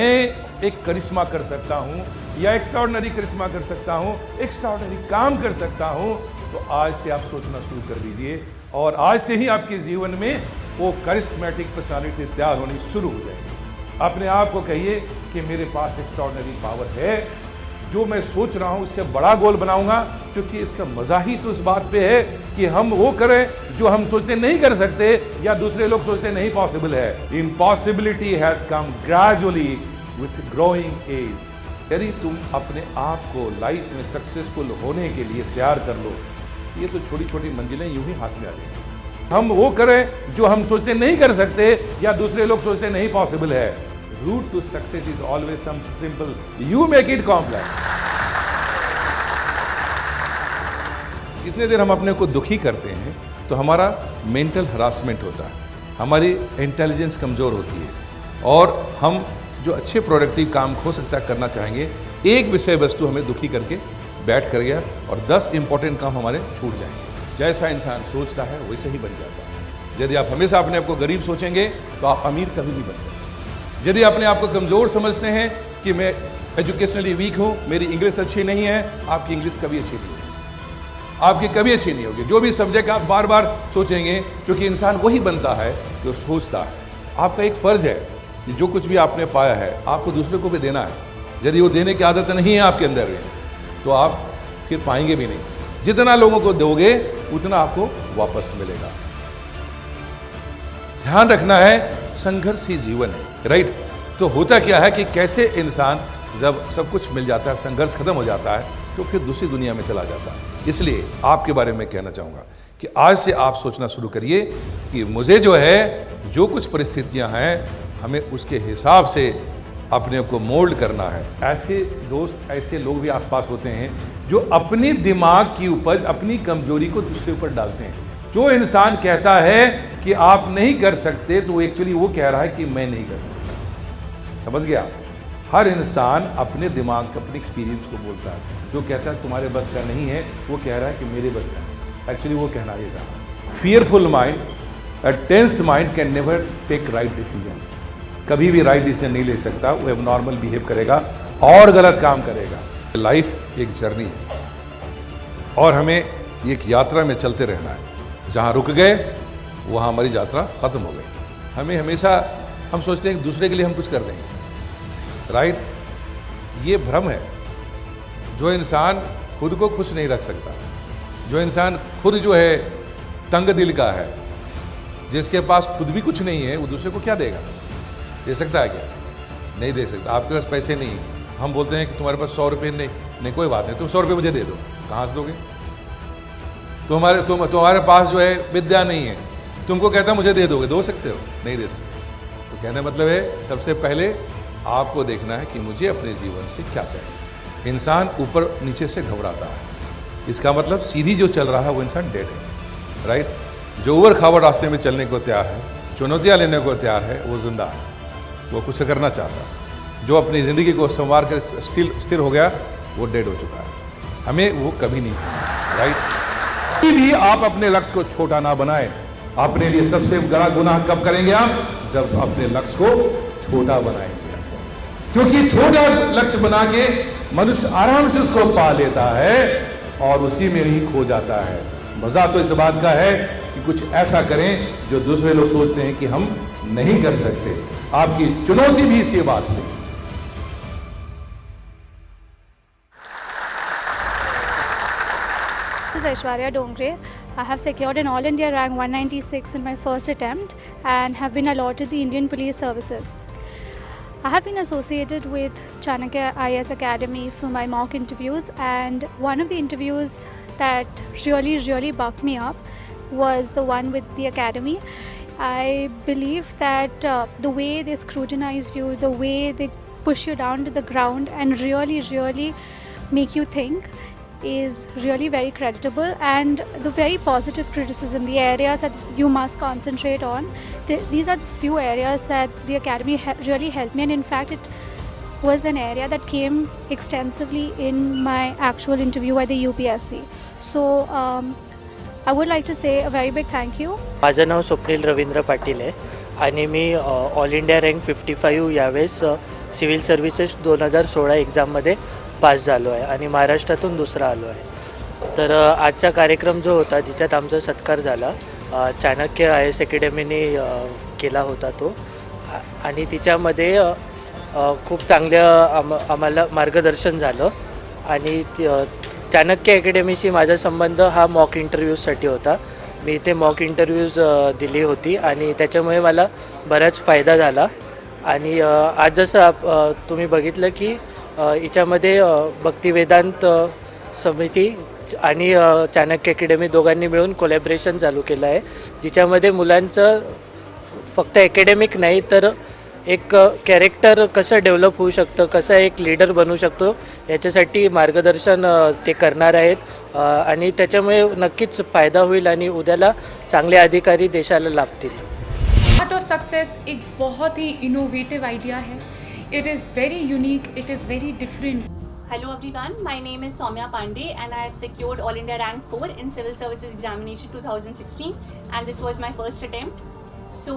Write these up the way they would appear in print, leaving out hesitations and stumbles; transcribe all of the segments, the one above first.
मैं एक करिश्मा कर सकता हूँ या एक्स्ट्राऑर्डिनरी करिश्मा कर सकता हूँ, एक्स्ट्राऑर्डिनरी काम कर सकता हूँ, तो आज से आप सोचना शुरू कर दीजिए और आज से ही आपके जीवन में वो करिश्मेटिक पर्सनालिटी तैयार होनी शुरू हो जाएगी। अपने आप को कहिए कि मेरे पास एक्स्ट्राऑर्डिनरी पावर है, जो मैं सोच रहा हूँ उससे बड़ा गोल बनाऊंगा, क्योंकि इसका मजा ही तो इस बात पे है कि हम वो करें जो हम सोचते नहीं कर सकते या दूसरे लोग सोचते नहीं पॉसिबल है। Impossibility has come gradually with growing age. यदि तुम अपने आप को लाइफ में सक्सेसफुल होने के लिए तैयार कर लो, ये तो छोटी छोटी मंजिलें यूं ही हाथ में आ जाएंगी। हम वो करें जो हम सोचते नहीं कर सकते या दूसरे लोग सोचते नहीं पॉसिबल है। Root to success is always simple, you make it complex. जितने देर हम अपने को दुखी करते हैं तो हमारा मेंटल हरासमेंट होता है, हमारी इंटेलिजेंस कमज़ोर होती है और हम जो अच्छे प्रोडक्टिव काम हो सकता है करना चाहेंगे, एक विषय वस्तु हमें दुखी करके बैठ कर गया और 10 इंपॉर्टेंट काम हमारे छूट जाएंगे। जैसा इंसान सोचता है वैसे ही बन जाता है। यदि आप हमेशा अपने आप को गरीब सोचेंगे तो आप अमीर कभी नहीं बन सकते। यदि अपने आप को कमज़ोर समझते हैं कि मैं एजुकेशनली वीक हूँ, मेरी इंग्लिश अच्छी नहीं है, आपकी इंग्लिश कभी अच्छी नहीं होगी, आपकी कभी अच्छी नहीं होगी। जो भी सब्जेक्ट आप बार बार सोचेंगे, क्योंकि इंसान वही बनता है जो सोचता है। आपका एक फ़र्ज है कि जो कुछ भी आपने पाया है आपको दूसरे को भी देना है। यदि वो देने की आदत नहीं है आपके अंदर में, तो आप फिर पाएंगे भी नहीं। जितना लोगों को दोगे उतना आपको वापस मिलेगा। ध्यान रखना है, संघर्ष ही जीवन है, राइट। तो होता क्या है कि कैसे इंसान जब सब कुछ मिल जाता है, संघर्ष खत्म हो जाता है, तो फिर दूसरी दुनिया में चला जाता है। इसलिए आपके बारे में कहना चाहूँगा कि आज से आप सोचना शुरू करिए कि मुझे जो है, जो कुछ परिस्थितियाँ हैं, हमें उसके हिसाब से अपने को मोल्ड करना है। ऐसे दोस्त, ऐसे लोग भी आसपास होते हैं जो अपने दिमाग की उपज, अपनी कमजोरी को दूसरे ऊपर डालते हैं। जो इंसान कहता है कि आप नहीं कर सकते, तो एक्चुअली वो कह रहा है कि मैं नहीं कर सकता। समझ गया? हर इंसान अपने दिमाग का, अपने एक्सपीरियंस को बोलता है। जो कहता है तुम्हारे बस का नहीं है, वो कह रहा है कि मेरे बस का है। एक्चुअली वो कहना ये था। Fearful mind, a tensed mind can never take right decision. कभी भी राइट डिसीजन नहीं ले सकता, वो एबनॉर्मल बिहेव करेगा और गलत काम करेगा। लाइफ एक जर्नी है और हमें एक यात्रा में चलते रहना है। जहाँ रुक गए वहाँ हमारी यात्रा खत्म हो गई। हमें हमेशा हम सोचते हैं कि दूसरे के लिए हम कुछ कर देंगे, राइट। ये भ्रम है। जो इंसान खुद को खुश नहीं रख सकता, जो इंसान खुद जो है तंग दिल का है, जिसके पास खुद भी कुछ नहीं है, वो दूसरे को क्या देगा? दे सकता है क्या? नहीं दे सकता। आपके पास पैसे नहीं है, हम बोलते हैं कि तुम्हारे पास 100 रुपये नहीं, कोई बात नहीं, तुम 100 रुपये मुझे दे दो। कहाँ से दोगे? तुम्हारे पास जो है विद्या नहीं है, तुमको कहता मुझे दे दोगे, दो सकते हो? नहीं दे सकते। तो कहने मतलब है, सबसे पहले आपको देखना है कि मुझे अपने जीवन से क्या चाहिए। इंसान ऊपर नीचे से घबराता है, इसका मतलब सीधी जो चल रहा है वो इंसान डेड है, राइट। जो उबड़ खाबड़ रास्ते में चलने को तैयार है, चुनौतियाँ लेने को तैयार है, वो जिंदा है, वो कुछ करना चाहता है। जो अपनी ज़िंदगी को संवार कर स्थिर हो गया, वो डेड हो चुका है। हमें वो कभी नहीं, राइट। कभी भी आप अपने लक्ष्य को छोटा ना बनाएं। अपने लिए सबसे बड़ा गुनाह कब करेंगे आप? जब अपने लक्ष्य को छोटा बनाएंगे। क्योंकि छोटा लक्ष्य बना के मनुष्य आराम से उसको पा लेता है और उसी में ही खो जाता है। मजा तो इस बात का है कि कुछ ऐसा करें जो दूसरे लोग सोचते हैं कि हम नहीं कर सकते। आपकी चुनौती भी इसी बात में। This is Aishwarya Dongre. I have secured an All India rank 196 in my first attempt and have been allotted the Indian Police Services. I have been associated with Chanakya IAS Academy for my mock interviews, and one of the interviews that really bucked me up was the one with the academy. I believe that the way they scrutinize you, the way they push you down to the ground and really make you think is really very creditable, and the very positive criticism, the areas that you must concentrate on, these are the few areas that the academy really helped me, and in fact it was an area that came extensively in my actual interview at the UPSC. So I would like to say a very big thank you. माझं नाव स्वप्नील रवींद्र पाटील आहे आणि मी all India rank 55 यावेळेस civil services 2016 एक्झाममध्ये पास झालो आहे आणि महाराष्ट्रातून दुसरा आलो आहे. तर आजचा कार्यक्रम जो होता जिच्यात आमचा सत्कार झाला चाणक्य IAS अकॅडमीने केला होता तो आणि तिच्यामध्ये खूप चांगलं आम्हाला मार्गदर्शन झालं आणि चाणक्य अकॅडमीशी माझा संबंध हा मॉक इंटरव्ह्यूजसाठी होता. मी इथे मॉक इंटरव्ह्यूज दिली होती आणि त्याच्यामुळे मला बराच फायदा झाला. आणि आज जसं तुम्ही बघितलं की याच्यामध्ये भक्तिवेदांत समिती आणि चाणक्य अकॅडमी दोघांनी मिळून कोलॅबरेशन चालू केलं आहे, जिच्यामध्ये मुलांचं फक्त अकॅडमिक नाही तर एक कॅरेक्टर कसं डेव्हलप होऊ शकतं, कसं एक लीडर बनू शकतो याच्यासाठी मार्गदर्शन ते करणार आहेत आणि त्याच्यामुळे नक्कीच फायदा होईल आणि उद्याला चांगले अधिकारी देशाला लाभतील. आर्ट ऑफ सक्सेस एक बहुत ही इनोवेटिव आइडिया है. It is very unique, it is very different. Hello everyone, my name is Soumya Pandey and I have secured All India Rank 4 in Civil Services Examination 2016 and this was my first attempt. So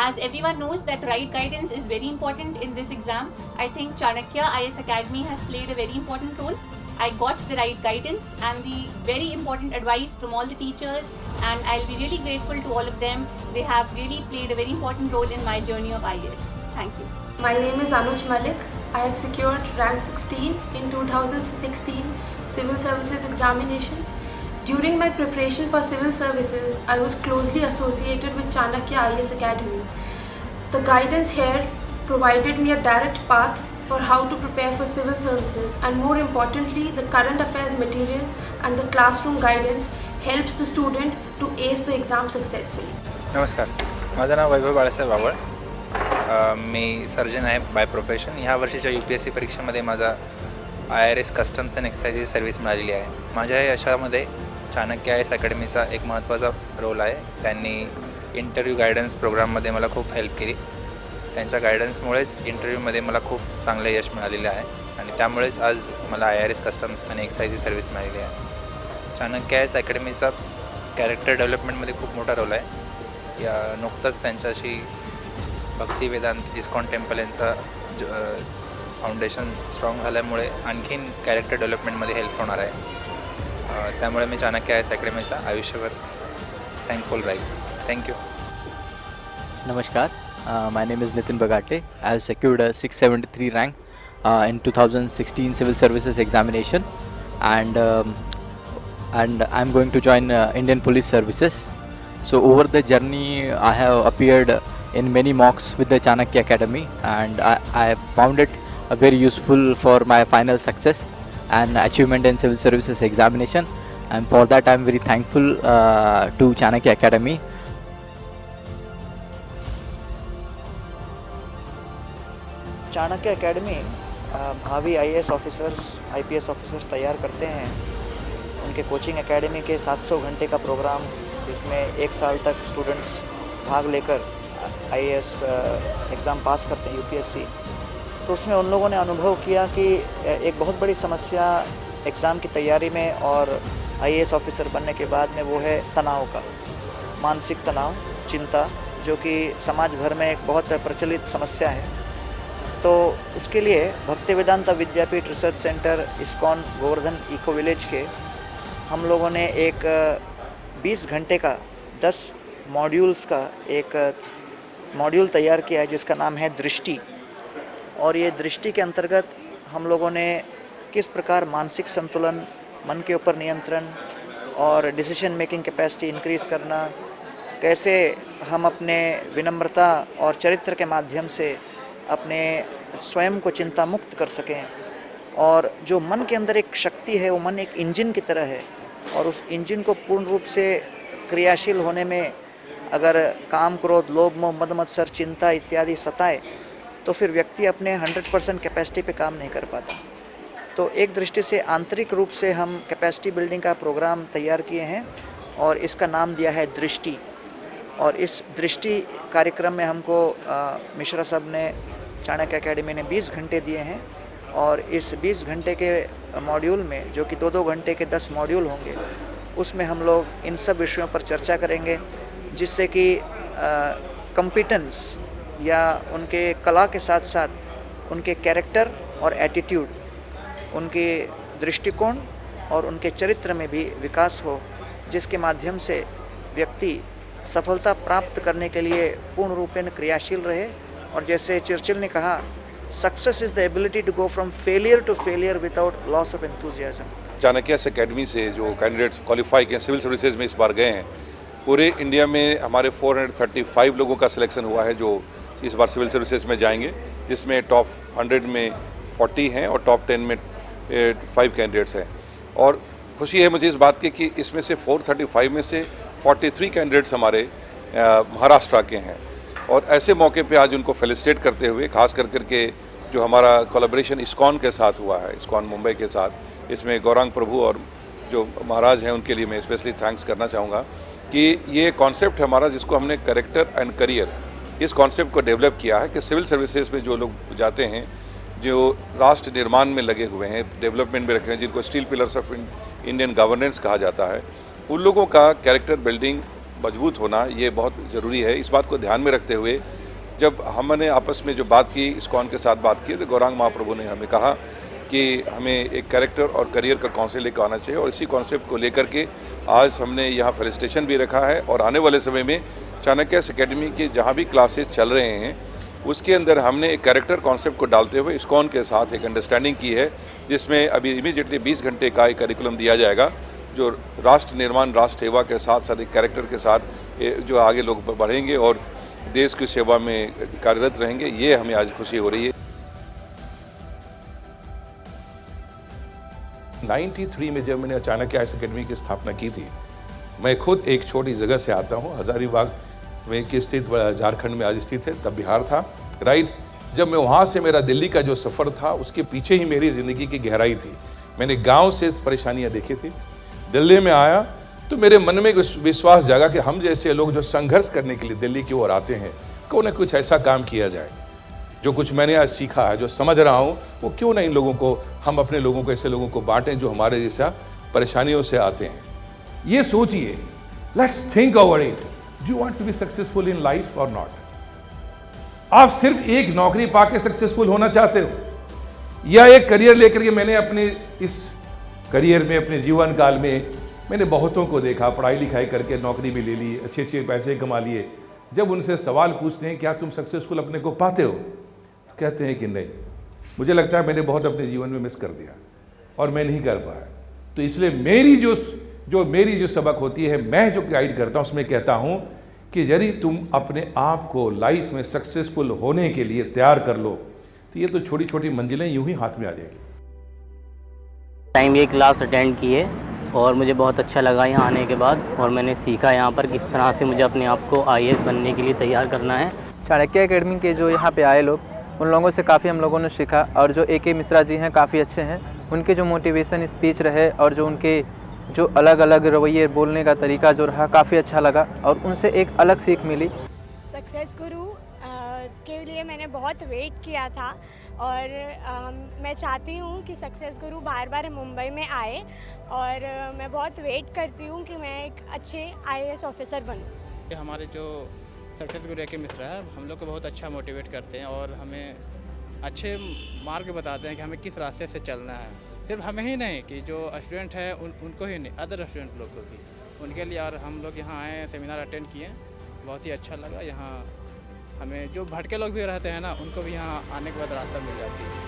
as everyone knows that right guidance is very important in this exam. I think Chanakya IAS Academy has played a very important role. I got the right guidance and the very important advice from all the teachers and I'll be really grateful to all of them. They have really played a very important role in my journey of IAS. Thank you. My name is Anuj Malik. I have secured rank 16 in 2016 Civil Services Examination. During my preparation for Civil Services, I was closely associated with Chanakya IAS Academy. The guidance here provided me a direct path for how to prepare for Civil Services and more importantly, the current affairs material and the classroom guidance helps the student to ace the exam successfully. नमस्कार, माझं नाव वैभव बाळासाहेब वावळ. मी surgeon आहे by profession. ह्या वर्षीच्या UPSC परीक्षेमध्ये माझा IRS customs and excise service मिळालेली आहे. माझ्या या यशामध्ये चाणक्य IAS अकॅडमीचा एक महत्त्वाचा रोल आहे. त्यांनी इंटरव्ह्यू गायडन्स प्रोग्राममध्ये मला खूप हेल्प केली. त्यांच्या गायडन्समुळेच इंटरव्ह्यूमध्ये मला खूप चांगलं यश मिळालेलं आहे आणि त्यामुळेच आज मला IRS कस्टम्स आणि एक्साइज सर्व्हिस मिळालेली आहे. चाणक्य IAS अकॅडमीचा कॅरेक्टर डेव्हलपमेंटमध्ये खूप मोठा रोल आहे. नुकतंच त्यांच्याशी भक्तिवेदांत इस्कॉन टेम्पल यांचा फाउंडेशन स्ट्रॉंग झाल्यामुळे आणखीन कॅरेक्टर डेव्हलपमेंटमध्ये हेल्प होणार आहे. त्यामुळे मी चाणक्य IAS अकॅडमीचा आयुष्यभर thankful Raheel. Thank you. Namaskar, my name is Nitin Bagate. I have secured a 673 rank in 2016 Civil Services Examination and I'm going to join Indian Police Services. So over the journey I have appeared in many mocks with the Chanakya Academy and I have found it very useful for my final success and achievement in Civil Services Examination, and for that I am very thankful to Chanakya Academy. Chanakya academy भावी IAS officers IPS officers तैयार करते हैं. उनके coaching academy के 700 घंटे का programme, इसमें 1 साल तक स्टूडेंट्स भाग लेकर IAS एग्ज़ाम पास करते हैं UPSC. तो उसमें उन लोगों ने अनुभव किया कि एक बहुत बड़ी समस्या एग्ज़ाम की तैयारी में और IAS ऑफिसर बनने के बाद में वो है तनाव का, मानसिक तनाव, चिंता, जो कि समाज भर में एक बहुत प्रचलित समस्या है. तो उसके लिए Bhaktivedanta Vidyapeeth research centre ISKCON Govardhan eco village के हम लोगों ने एक 20 घंटे का 10 मॉड्यूल्स का एक मॉड्यूल तैयार किया है जिसका नाम है दृष्टि. और ये दृष्टि के अंतर्गत हम लोगों ने किस प्रकार मानसिक संतुलन, मन के ऊपर नियंत्रण और डिसीजन मेकिंग कैपेसिटी इंक्रीज़ करना, कैसे हम अपने विनम्रता और चरित्र के माध्यम से अपने स्वयं को चिंता मुक्त कर सकें. और जो मन के अंदर एक शक्ति है, वो मन एक इंजन की तरह है और उस इंजन को पूर्ण रूप से क्रियाशील होने में अगर काम, क्रोध, लोभ, मोह, मद मत्सर, चिंता इत्यादि सताए तो फिर व्यक्ति अपने 100% कैपेसिटी पे काम नहीं कर पाता. तो एक दृष्टि से आंतरिक रूप से हम कैपेसिटी बिल्डिंग का प्रोग्राम तैयार किए हैं और इसका नाम दिया है दृष्टि. और इस दृष्टि कार्यक्रम में हमको मिश्रा साहब ने, चाणक्य अकेडमी ने 20 घंटे दिए हैं और इस 20 घंटे के मॉड्यूल में, जो कि 2-2 घंटे के 10 मॉड्यूल होंगे, उसमें हम लोग इन सब विषयों पर चर्चा करेंगे जिससे कि कॉम्पिटेंस या उनके कला के साथ साथ उनके कैरेक्टर और एटीट्यूड, उनके दृष्टिकोण और उनके चरित्र में भी विकास हो, जिसके माध्यम से व्यक्ति सफलता प्राप्त करने के लिए पूर्ण रूपेण क्रियाशील रहे। और जैसे चर्चिल ने कहा, success is the ability to go from failure to failure without loss of enthusiasm. Chanakya academy से जो कैंडिडेट्स क्वालिफाई किए सिविल सर्विसेज में इस बार गए हैं, पूरे इंडिया में हमारे 435 लोगों का सिलेक्शन हुआ है जो इस बार सिविल सर्विसेज में जाएंगे, जिसमें टॉप 100 में 40 हैं और टॉप 10 में 5 कैंडिडेट्स हैं। और खुशी है मुझे इस बात की कि इसमें से 435 में से 43 कैंडिडेट्स हमारे महाराष्ट्र के हैं। और ऐसे मौके पे आज उनको फेलिसिटेट करते हुए, खास करके जो हमारा कोलैबोरेशन इस्कॉन के साथ हुआ है, इस्कॉन मुंबई के साथ, इसमें गौरांग प्रभु और जो महाराज हैं उनके लिए मैं स्पेशली थैंक्स करना चाहूँगा कि ये कॉन्सेप्ट हमारा जिसको हमने कैरेक्टर एंड करियर, इस कॉन्सेप्ट को डेवलप किया है कि सिविल सर्विसेज में जो लोग जाते हैं, जो राष्ट्र निर्माण में लगे हुए हैं, डेवलपमेंट में रखे हैं, जिनको steel pillars of Indian governance कहा जाता है, उन लोगों का कैरेक्टर बिल्डिंग मजबूत होना ये बहुत ज़रूरी है। इस बात को ध्यान में रखते हुए जब हमने आपस में जो बात की, इस्कॉन के साथ बात की, तो गौरांग महाप्रभु ने हमें कहा कि हमें एक कैरेक्टर और करियर का कॉन्सेप्ट लेकर आना चाहिए। और इसी कॉन्सेप्ट को लेकर के आज हमने यहाँ फेलिसिटेशन भी रखा है। और आने वाले समय में चाणक्य एकेडमी के जहाँ भी क्लासेस चल रहे हैं, उसके अंदर हमने एक कैरेक्टर कॉन्सेप्ट को डालते हुए इस्कॉन के साथ एक अंडरस्टैंडिंग की है, जिसमें अभी इमीडिएटली 20 घंटे का एक करिकुलम दिया जाएगा, जो राष्ट्र निर्माण, राष्ट्र सेवा के साथ साथ एक कैरेक्टर के साथ जो आगे लोग बढ़ेंगे और देश की सेवा में कार्यरत रहेंगे। ये हमें आज खुशी हो रही है। 93 में जब मैंने चाणक्य आईएएस एकेडमी की स्थापना की थी, मैं खुद एक छोटी जगह से आता हूँ, हजारीबाग में की स्थित, झारखंड में आज स्थित है, तब बिहार था, राइट। जब मैं वहाँ से मेरा दिल्ली का जो सफ़र था, उसके पीछे ही मेरी ज़िंदगी की गहराई थी। मैंने गांव से परेशानियाँ देखी थी, दिल्ली में आया तो मेरे मन में विश्वास जागा कि हम जैसे लोग जो संघर्ष करने के लिए दिल्ली की ओर आते हैं, क्यों न कुछ ऐसा काम किया जाए। जो कुछ मैंने आज सीखा है, जो समझ रहा हूँ, वो क्यों ना इन लोगों को, हम अपने लोगों को, ऐसे लोगों को बांटें जो हमारे जैसा परेशानियों से आते हैं। ये सोचिए, let's think over it, do you want to be successful in life और नॉट? आप सिर्फ एक नौकरी पाके सक्सेसफुल होना चाहते हो, या एक करियर लेकर के? मैंने अपने इस करियर में, अपने जीवन काल में मैंने बहुतों को देखा, पढ़ाई लिखाई करके नौकरी भी ले ली, अच्छे अच्छे पैसे कमा लिए। जब उनसे सवाल पूछते हैं क्या तुम सक्सेसफुल अपने को पाते हो, तो कहते हैं कि नहीं। मुझे लगता है मैंने बहुत अपने जीवन में मिस कर दिया और मैं नहीं कर पाया। तो इसलिए मेरी जो सबक होती है, मैं जो गाइड करता हूँ, उसमें कहता हूँ कि यदि तुम अपने आप को लाइफ में सक्सेसफुल होने के लिए तैयार कर लो, तो ये तो छोटी छोटी मंजिलें यूं ही हाथ में आ जाएगी। टाइम ये क्लास अटेंड किए और मुझे बहुत अच्छा लगा यहाँ आने के बाद, और मैंने सीखा यहाँ पर किस तरह से मुझे अपने आप को आईएएस बनने के लिए तैयार करना है। चाणक्य एकेडमी के जो यहाँ पे आए लोग, उन लोगों से काफ़ी हम लोगों ने सीखा। और जो AK मिश्रा जी हैं, काफ़ी अच्छे हैं। उनके जो मोटिवेशन स्पीच रहे और जो उनके जो अलग अलग रवैये, बोलने का तरीका जो रहा, काफ़ी अच्छा लगा और उनसे एक अलग सीख मिली। सक्सेस गुरु के लिए मैंने बहुत वेट किया था और मैं चाहती हूँ कि सक्सेस गुरु बार बार मुंबई में आए, और मैं बहुत वेट करती हूँ कि मैं एक अच्छे IAS ऑफिसर बनूँ। हमारे जो सक्सेस गुरु AK मिश्रा है, हम लोग को बहुत अच्छा मोटिवेट करते हैं और हमें अच्छे मार्ग बताते हैं कि हमें किस रास्ते से चलना है। सिर्फ हमें ही नहीं कि जो स्टूडेंट है उनको ही नहीं, अदर स्टूडेंट लोग को भी, उनके लिए। और हम लोग यहाँ आए, सेमिनार अटेंड किए, बहुत ही अच्छा लगा। यहाँ हमें जो भटके लोग भी रहते हैं ना, उनको भी यहाँ आने के बाद रास्ता मिल जाती है।